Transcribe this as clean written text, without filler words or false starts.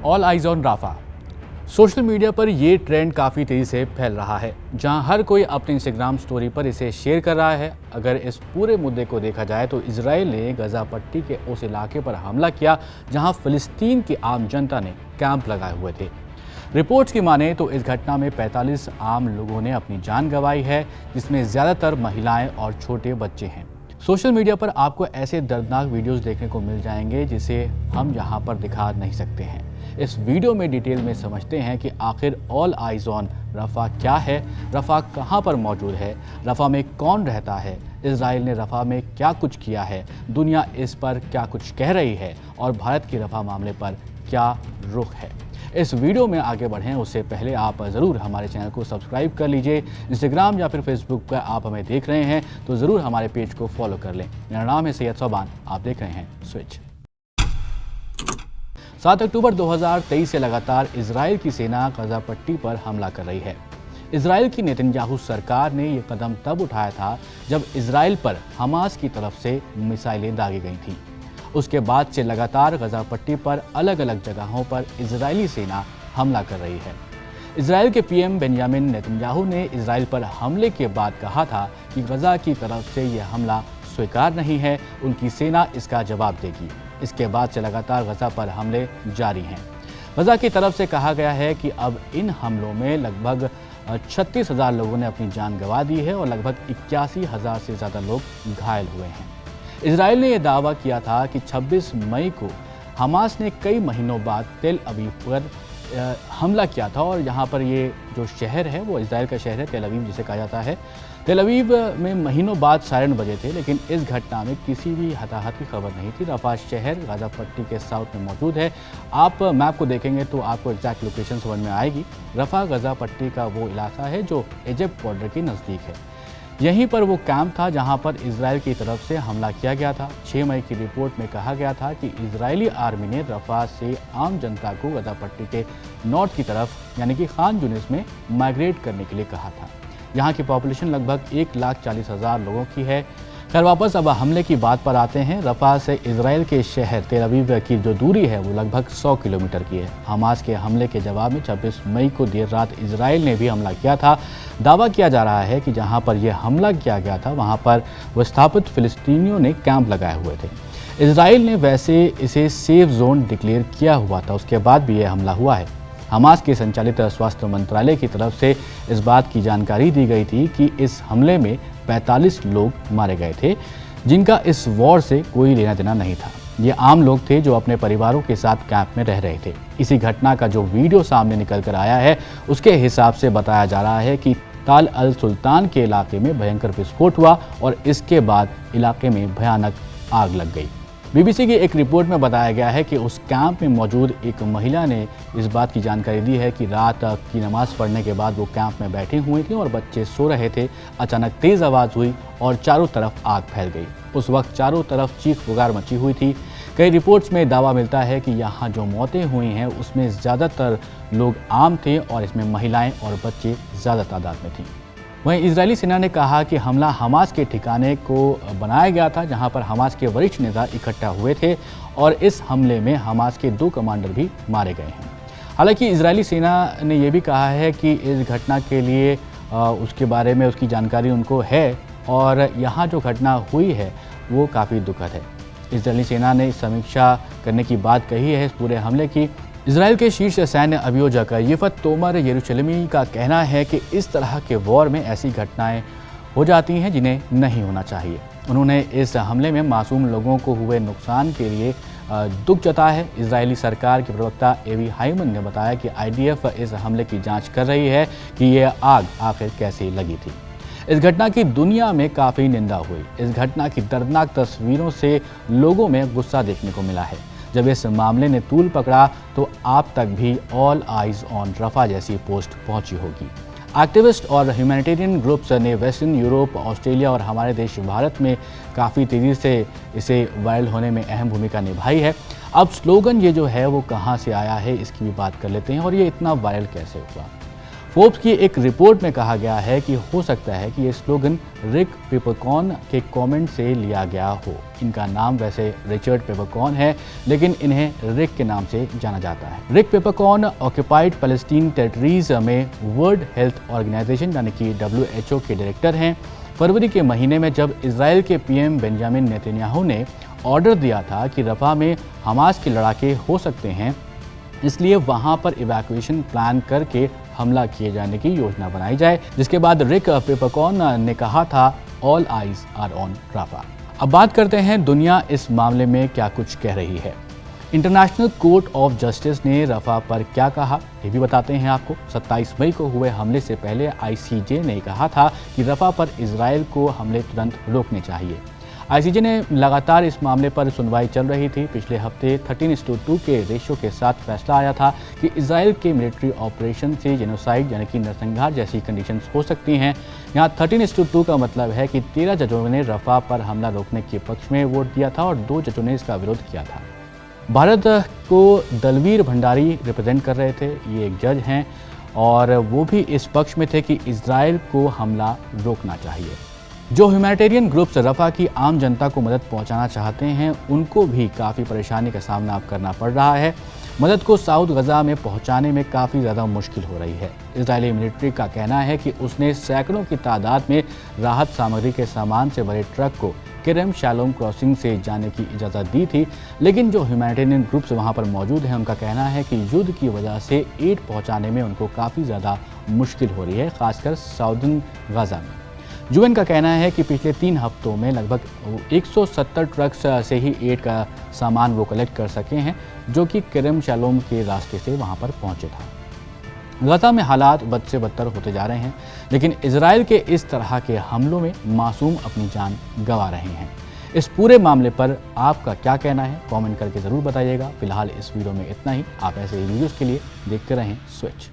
All eyes on Rafah. Social media पर ये trend काफ़ी तेज़ी से फैल रहा है, जहां हर कोई अपनी इंस्टाग्राम स्टोरी पर इसे शेयर कर रहा है। अगर इस पूरे मुद्दे को देखा जाए तो इजराइल ने गजा पट्टी के उस इलाके पर हमला किया जहां फ़िलिस्तीन की आम जनता ने कैंप लगाए हुए थे। रिपोर्ट्स की माने तो इस घटना में 45 आम लोगों ने अपनी जान गंवाई है, जिसमें ज़्यादातर महिलाएं और छोटे बच्चे हैं। सोशल मीडिया पर आपको ऐसे दर्दनाक वीडियोस देखने को मिल जाएंगे जिसे हम यहाँ पर दिखा नहीं सकते हैं। इस वीडियो में डिटेल में समझते हैं कि आखिर ऑल आइज ऑन रफ़ा क्या है, रफ़ा कहाँ पर मौजूद है, रफ़ा में कौन रहता है, इजराइल ने रफ़ा में क्या कुछ किया है, दुनिया इस पर क्या कुछ कह रही है और भारत के रफ़ा मामले पर क्या रुख है। इस वीडियो में आगे बढ़ें उससे पहले आप ज़रूर हमारे चैनल को सब्सक्राइब कर लीजिए। इंस्टाग्राम या फिर फेसबुक पर आप हमें देख रहे हैं तो ज़रूर हमारे पेज को फॉलो कर लें। मेरा नाम है सैयद सोबान, आप देख रहे हैं स्विच। 7 अक्टूबर 2023 से लगातार इजराइल की सेना गजा पट्टी पर हमला कर रही है। इजराइल की नेतन्याहू सरकार ने ये कदम तब उठाया था जब इजराइल पर हमास की तरफ से मिसाइलें दागी गई थीं। उसके बाद से लगातार गजा पट्टी पर अलग अलग जगहों पर इजरायली सेना हमला कर रही है। इजराइल के पीएम बेंजामिन नेतन्याहू ने इजराइल पर हमले के बाद कहा था कि गजा की तरफ से यह हमला स्वीकार नहीं है, उनकी सेना इसका जवाब देगी। इसके बाद से लगातार गजा पर हमले जारी हैं। गजा की तरफ से कहा गया है कि अब इन हमलों में लगभग 36,000 लोगों ने अपनी जान गंवा दी है और लगभग 81,000 से ज़्यादा लोग घायल हुए हैं। इजराइल ने यह दावा किया था कि 26 मई को हमास ने कई महीनों बाद तेल अवीव पर हमला किया था और यहाँ पर ये जो शहर है वो इजराइल का शहर है, तेल अवीव जिसे कहा जाता है। तेल अवीव में महीनों बाद सायरन बजे थे, लेकिन इस घटना में किसी भी हताहत की खबर नहीं थी। रफ़ा शहर गजा पट्टी के साउथ में मौजूद है। आप मैप को देखेंगे तो आपको एग्जैक्ट लोकेशन समझ में आएगी। रफ़ा गजा पट्टी का वो इलाका है जो इजिप्ट बॉर्डर के नज़दीक है। यहीं पर वो कैंप था जहां पर इजराइल की तरफ से हमला किया गया था। 6 मई की रिपोर्ट में कहा गया था कि इजरायली आर्मी ने रफ़ा से आम जनता को गजा पट्टी के नॉर्थ की तरफ यानी कि खान यूनिस में माइग्रेट करने के लिए कहा था। यहाँ की पॉपुलेशन लगभग 1,40,000 लोगों की है। खैर वापस अब हमले की बात पर आते हैं। रफ़ा से इजराइल के शहर तेल अवीव की जो दूरी है वो लगभग 100 किलोमीटर की है। हमास के हमले के जवाब में 26 मई को देर रात इजराइल ने भी हमला किया था। दावा किया जा रहा है कि जहां पर यह हमला किया गया था वहां पर विस्थापित फिलिस्तीनियों ने कैंप लगाए हुए थे। इजराइल ने वैसे इसे सेफ जोन डिक्लेयर किया हुआ था, उसके बाद भी यह हमला हुआ है। हमास के संचालित स्वास्थ्य मंत्रालय की तरफ से इस बात की जानकारी दी गई थी कि इस हमले में 45 लोग मारे गए थे, जिनका इस वॉर से कोई लेना देना नहीं था। ये आम लोग थे जो अपने परिवारों के साथ कैंप में रह रहे थे। इसी घटना का जो वीडियो सामने निकल कर आया है उसके हिसाब से बताया जा रहा है कि ताल अल सुल्तान के इलाके में भयंकर विस्फोट हुआ और इसके बाद इलाके में भयानक आग लग गई। बीबीसी की एक रिपोर्ट में बताया गया है कि उस कैंप में मौजूद एक महिला ने इस बात की जानकारी दी है कि रात की नमाज पढ़ने के बाद वो कैंप में बैठी हुई थी और बच्चे सो रहे थे। अचानक तेज़ आवाज़ हुई और चारों तरफ आग फैल गई। उस वक्त चारों तरफ चीख पुकार मची हुई थी। कई रिपोर्ट्स में दावा मिलता है कि यहाँ जो मौतें हुई हैं उसमें ज़्यादातर लोग आम थे और इसमें महिलाएं और बच्चे ज़्यादा तादाद में थीं। वहीं इजरायली सेना ने कहा कि हमला हमास के ठिकाने को बनाया गया था जहां पर हमास के वरिष्ठ नेता इकट्ठा हुए थे और इस हमले में हमास के 2 कमांडर भी मारे गए हैं। हालांकि इजरायली सेना ने यह भी कहा है कि इस घटना के लिए उसके बारे में उसकी जानकारी उनको है और यहाँ जो घटना हुई है वो काफ़ी दुखद है। इजरायली सेना ने समीक्षा करने की बात कही है इस पूरे हमले की। इजराइल के शीर्ष सैन्य अभियोजक यिफत तोमर यरूशलेमी का कहना है कि इस तरह के वॉर में ऐसी घटनाएं हो जाती हैं जिन्हें नहीं होना चाहिए। उन्होंने इस हमले में मासूम लोगों को हुए नुकसान के लिए दुख जताया है। इजरायली सरकार के प्रवक्ता एवी हाइमन ने बताया कि आईडीएफ इस हमले की जांच कर रही है कि यह आग आखिर कैसे लगी थी। इस घटना की दुनिया में काफ़ी निंदा हुई। इस घटना की दर्दनाक तस्वीरों से लोगों में गुस्सा देखने को मिला है। जब इस मामले ने तूल पकड़ा तो आप तक भी ऑल आइज ऑन रफ़ा जैसी पोस्ट पहुंची होगी। एक्टिविस्ट और ह्यूमैनिटेरियन ग्रुप्स ने वेस्टर्न यूरोप, ऑस्ट्रेलिया और हमारे देश भारत में काफ़ी तेज़ी से इसे वायरल होने में अहम भूमिका निभाई है। अब स्लोगन ये जो है वो कहाँ से आया है इसकी भी बात कर लेते हैं और ये इतना वायरल कैसे हुआ। फोर्ब्स की एक रिपोर्ट में कहा गया है कि हो सकता है कि ये स्लोगन रिक पेपरकॉर्न के कमेंट से लिया गया हो। इनका नाम वैसे रिचर्ड पेपरकॉर्न है, लेकिन इन्हें रिक के नाम से जाना जाता है। रिक पेपरकॉर्न ऑक्यूपाइड पैलेस्टीन टेरिटरीज में वर्ल्ड हेल्थ ऑर्गेनाइजेशन यानी कि WHO के डायरेक्टर हैं। फरवरी के महीने में जब इजराइल के PM बेंजामिन नेतन्याहू ने ऑर्डर दिया था कि रफा में हमास के लड़ाके हो सकते हैं, इसलिए वहां पर इवैक्यूएशन प्लान करके हमला किए जाने की योजना बनाई जाए, जिसके बाद रिक पेपरकॉर्न ने कहा था ऑल आइज आर ऑन रफा। अब बात करते हैं दुनिया इस मामले में क्या कुछ कह रही है। इंटरनेशनल कोर्ट ऑफ जस्टिस ने रफा पर क्या कहा, ये भी बताते हैं आपको। 27 मई को हुए हमले से पहले ICJ ने कहा था कि रफा पर इजराइल को हमले तुरंत रोकने चाहिए। ICJ ने लगातार इस मामले पर सुनवाई चल रही थी। पिछले हफ्ते 13:2 के रेशियो के साथ फैसला आया था कि इजराइल के मिलिट्री ऑपरेशन से जेनोसाइड यानी कि नरसंहार जैसी कंडीशंस हो सकती हैं। यहाँ 13:2 का मतलब है कि 13 जजों ने रफा पर हमला रोकने के पक्ष में वोट दिया था और 2 जजों ने इसका विरोध किया था। भारत को दलवीर भंडारी रिप्रेजेंट कर रहे थे, ये एक जज हैं और वो भी इस पक्ष में थे कि इजराइल को हमला रोकना चाहिए। जो ह्यूमैनिटेरियन ग्रुप्स रफा की आम जनता को मदद पहुंचाना चाहते हैं, उनको भी काफ़ी परेशानी का सामना अब करना पड़ रहा है। मदद को साउथ गजा में पहुंचाने में काफ़ी ज़्यादा मुश्किल हो रही है। इजरायली मिलिट्री का कहना है कि उसने सैकड़ों की तादाद में राहत सामग्री के सामान से भरे ट्रक को केरम शालोम क्रॉसिंग से जाने की इजाज़त दी थी, लेकिन जो ह्यूमैनिटेरियन ग्रुप्स वहाँ पर मौजूद हैं, उनका कहना है कि युद्ध की वजह से एड पहुँचाने में उनको काफ़ी ज़्यादा मुश्किल हो रही है, खासकर साउदर्न गजा में। UN का कहना है कि पिछले 3 हफ्तों में लगभग 170 ट्रक्स से ही एड का सामान वो कलेक्ट कर सके हैं, जो कि केरम शालोम के रास्ते से वहां पर पहुंचे था। गजा में हालात बद से बदतर होते जा रहे हैं, लेकिन इजराइल के इस तरह के हमलों में मासूम अपनी जान गंवा रहे हैं। इस पूरे मामले पर आपका क्या कहना है, कमेंट करके ज़रूर बताइएगा। फिलहाल इस वीडियो में इतना ही। आप ऐसे ही वीडियोज़ के लिए देखते रहें स्विच।